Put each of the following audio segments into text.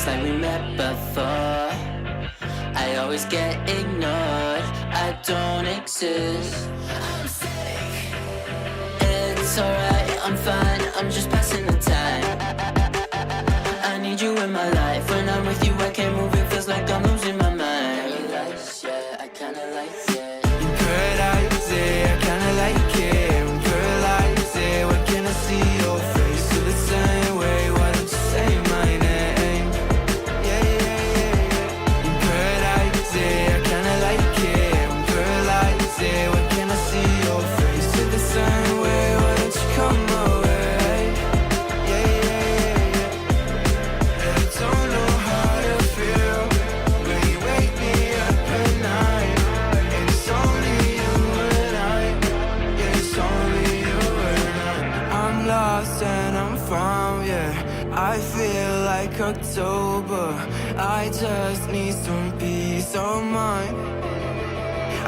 It's like we met before. I always get ignored, I don't exist. I'm sick. It's alright, I'm fine, I'm just passing the time. I need you in my life. When I'm with you I can't move, it feels like I'm losing my mind. Paradise, yeah, I kinda like it. Paradise, yeah, I kinda like it. Paradise, yeah, why can't I see your face? Feel the same way, why don't you say my name? Yeah, yeah, yeah. Paradise, yeah, I kinda like it. Paradise, yeah, why can't I see your face? Feel the same way, why don't you come my way? Yeah, yeah, yeah. And I don't know how to feel when you wake me up at night. And it's only you and I. Yeah, it's only you and I. I'm lost and I'm found, yeah. I feel like October. I just need some peace of mind.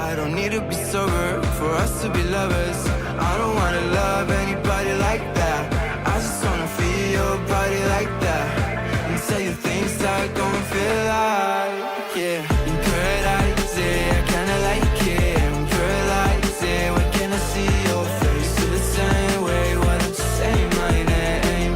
I don't need to be sober for us to be lovers. I don't wanna love anybody like that. I just wanna feel your body like that and tell you things that don't feel like, yeah. In paradise, yeah, I kinda like it. In paradise, yeah, why can't I see your face? Feel the same way, why don't you say my name?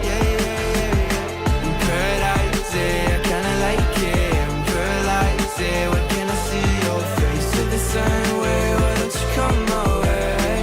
Yeah, yeah, yeah. In paradise, yeah, I kinda like it. In paradise, yeah, why can't I see your face? Feel the same way, why don't you come my way?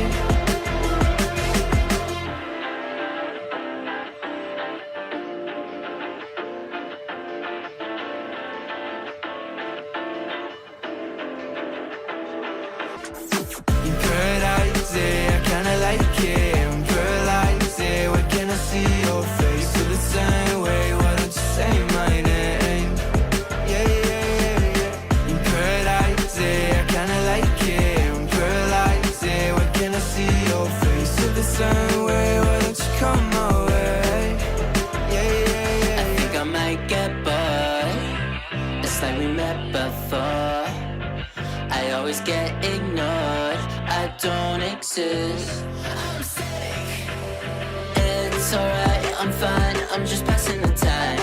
In paradise, yeah, I kinda like it. In paradise, yeah, why can't I see your face? Feel the same way, why don't you say my name? Yeah, yeah, yeah, yeah. In paradise, yeah, I kinda like it. In paradise, yeah, why can't I see your face? Feel the same way, why don't you come my way? Yeah, yeah, yeah. I think I might get bored. It's like we met before. I always get ignored, I don't exist. I'm sick. It's alright, I'm fine, I'm just passing the time.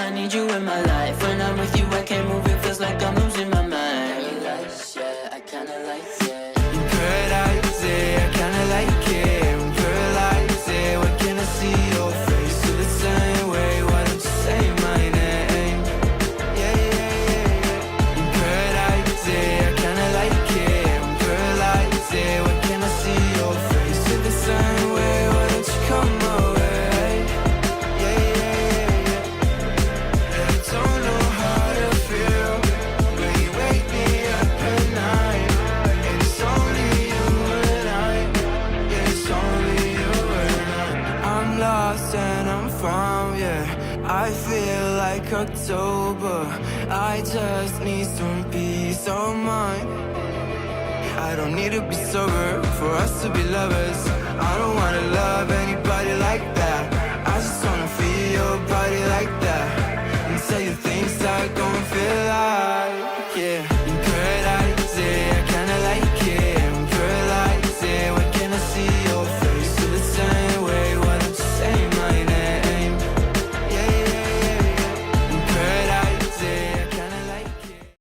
I need you in my life. When I'm with you I can't move, it feels like I'm losing my mind. Paradise, yeah, I kinda like it. In paradise, yeah, I kinda like it. In paradise, yeah, why can't I see your face? Feel the same way, why don't you say my name? Yeah, yeah, yeah. In paradise, yeah, I kinda like it. In paradise, yeah, why can't I see your face? Feel the same way, why don't you come my way? Yeah, yeah, yeah. And I don't know how to feel when you wake me up at night. And it's only you and I. Yeah, it's only you and I. I'm lost and I'm found, yeah. I feel like October. I just need some peace of mind. I don't need to be sober for us to be lovers. I don't wanna love anyone